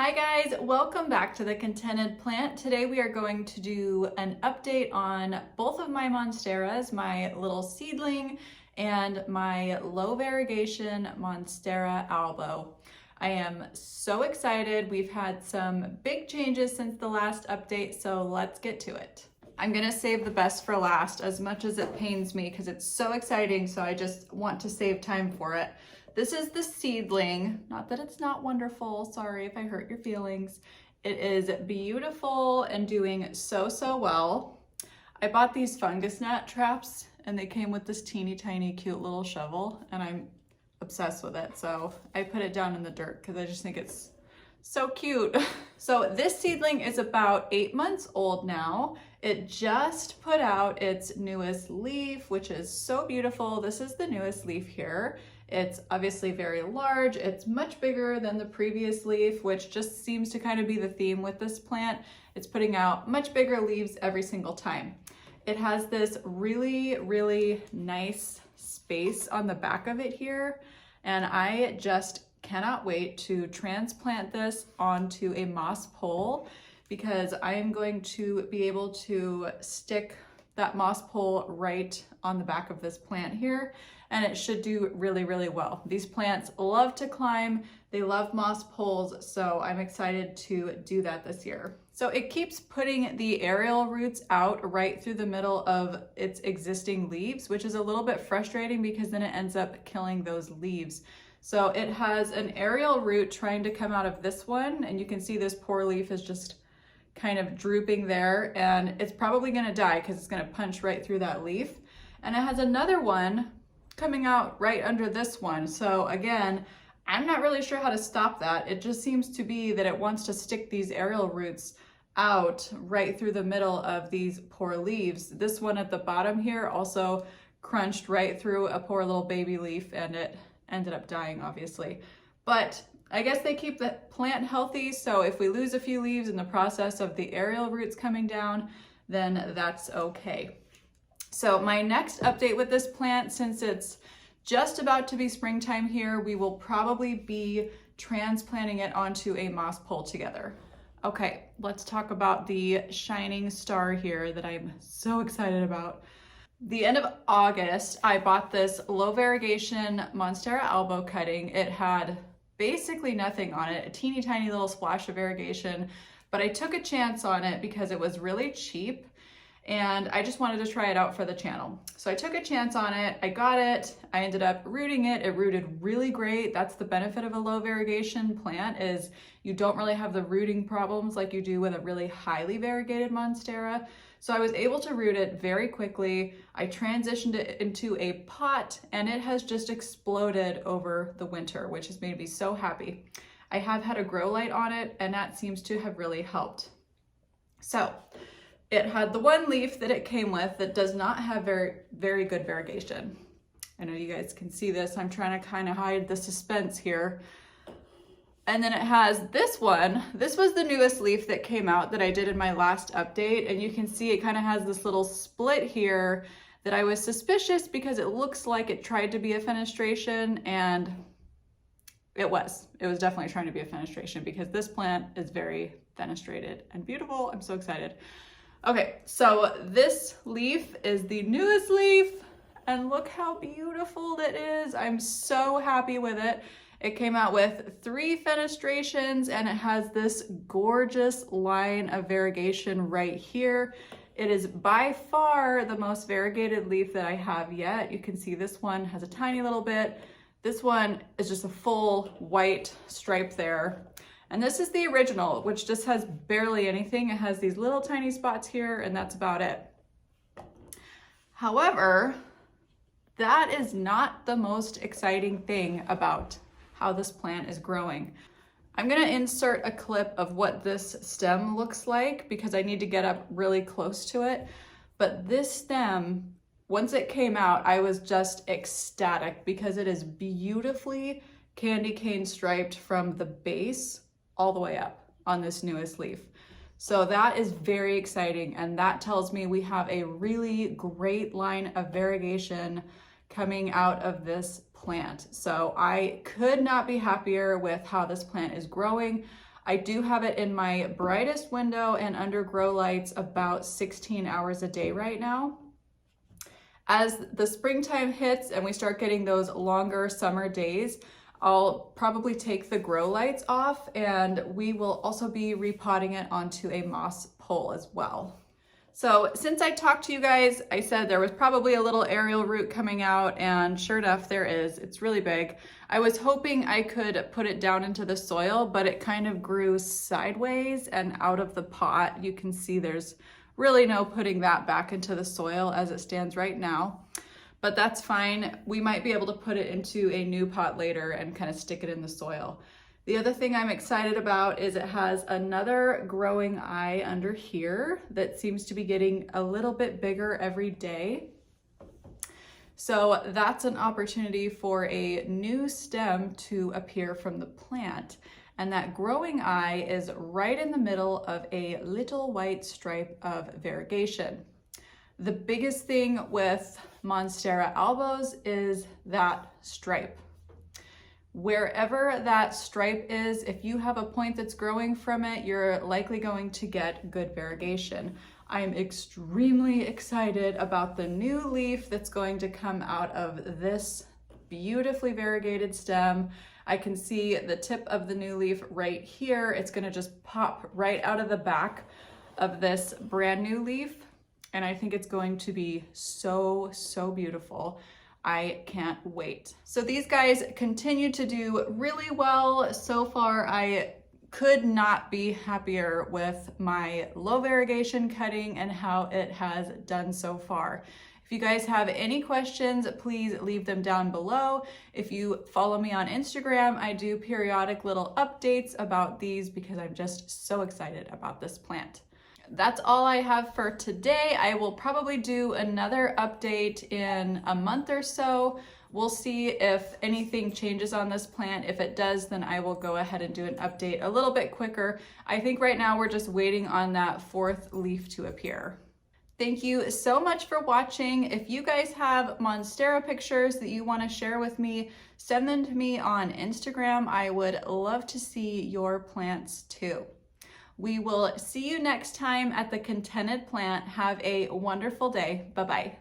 Hi guys, welcome back to The Contented Plant. Today we are going to do an update on both of my Monsteras, my little seedling and my low variegation Monstera Albo. I am so excited. We've had some big changes since the last update, so let's get to it. I'm gonna save the best for last as much as it pains me because it's so exciting, so I just want to save time for it. This is the seedling. Not that it's not wonderful. Sorry if I hurt your feelings. It is beautiful and doing so well. I bought these fungus gnat traps and they came with this teeny tiny cute little shovel and I'm obsessed with it. So I put it down in the dirt because I just think it's so cute. So this seedling is about 8 months old now. It just put out its newest leaf, which is so beautiful. This is the newest leaf here. It's obviously very large. It's much bigger than the previous leaf, which just seems to kind of be the theme with this plant. It's putting out much bigger leaves every single time. It has this really nice space on the back of it here, and I just cannot wait to transplant this onto a moss pole because I am going to be able to stick that moss pole right on the back of this plant here, and it should do really well. These plants love to climb, they love moss poles, so I'm excited to do that this year. So it keeps putting the aerial roots out right through the middle of its existing leaves, which is a little bit frustrating because then it ends up killing those leaves. So it has an aerial root trying to come out of this one, and you can see this poor leaf is just kind of drooping there, and it's probably gonna die because it's gonna punch right through that leaf. And it has another one coming out right under this one. So again, I'm not really sure how to stop that. It just seems to be that it wants to stick these aerial roots out right through the middle of these poor leaves. This one at the bottom here also crunched right through a poor little baby leaf, and it ended up dying, obviously. But I guess they keep the plant healthy, so if we lose a few leaves in the process of the aerial roots coming down, then that's okay. So my next update with this plant, since it's just about to be springtime here, we will probably be transplanting it onto a moss pole together. Okay, let's talk about the shining star here that I'm so excited about. The end of August, I bought this low variegation Monstera Albo cutting. It had basically nothing on it, a teeny tiny little splash of variegation, but I took a chance on it because it was really cheap and I just wanted to try it out for the channel. So I took a chance on it, I got it, I ended up rooting it. It rooted really great. That's the benefit of a low variegation plant, is you don't really have the rooting problems like you do with a really highly variegated Monstera. So I was able to root it very quickly. I transitioned it into a pot and it has just exploded over the winter, which has made me so happy. I have had a grow light on it and that seems to have really helped. So it had the one leaf that it came with that does not have very good variegation. I know you guys can see this. I'm trying to kind of hide the suspense here. And then it has this one. This was the newest leaf that came out that I did in my last update. And you can see it kind of has this little split here that I was suspicious because it looks like it tried to be a fenestration, and it was definitely trying to be a fenestration because this plant is very fenestrated and beautiful. I'm so excited. Okay, so this leaf is the newest leaf and look how beautiful it is. I'm so happy with it. It came out with 3 fenestrations and it has this gorgeous line of variegation right here. It is by far the most variegated leaf that I have yet. You can see this one has a tiny little bit. This one is just a full white stripe there. And this is the original, which just has barely anything. It has these little tiny spots here and that's about it. However, that is not the most exciting thing about how this plant is growing. I'm gonna insert a clip of what this stem looks like because I need to get up really close to it. But this stem, once it came out, I was just ecstatic because it is beautifully candy cane striped from the base all the way up on this newest leaf. So that is very exciting, and that tells me we have a really great line of variegation coming out of this plant. So I could not be happier with how this plant is growing. I do have it in my brightest window and under grow lights about 16 hours a day right now. As the springtime hits and we start getting those longer summer days, I'll probably take the grow lights off, and we will also be repotting it onto a moss pole as well. So since I talked to you guys, I said there was probably a little aerial root coming out, and sure enough, there is. It's really big. I was hoping I could put it down into the soil, but it kind of grew sideways and out of the pot. You can see there's really no putting that back into the soil as it stands right now, but that's fine. We might be able to put it into a new pot later and kind of stick it in the soil. The other thing I'm excited about is it has another growing eye under here that seems to be getting a little bit bigger every day. So that's an opportunity for a new stem to appear from the plant. And that growing eye is right in the middle of a little white stripe of variegation. The biggest thing with Monstera Albos is that stripe. Wherever that stripe is, if you have a point that's growing from it, you're likely going to get good variegation. I'm extremely excited about the new leaf that's going to come out of this beautifully variegated stem. I can see the tip of the new leaf right here. It's gonna just pop right out of the back of this brand new leaf. And I think it's going to be so, so beautiful. I can't wait. So these guys continue to do really well. So far, I could not be happier with my low variegation cutting and how it has done so far. If you guys have any questions, please leave them down below. If you follow me on Instagram, I do periodic little updates about these because I'm just so excited about this plant. That's all I have for today. I will probably do another update in a month or so. We'll see if anything changes on this plant. If it does, then I will go ahead and do an update a little bit quicker. I think right now we're just waiting on that fourth leaf to appear. Thank you so much for watching. If you guys have Monstera pictures that you want to share with me, send them to me on Instagram. I would love to see your plants too. We will see you next time at the Contented Plant. Have a wonderful day. Bye-bye.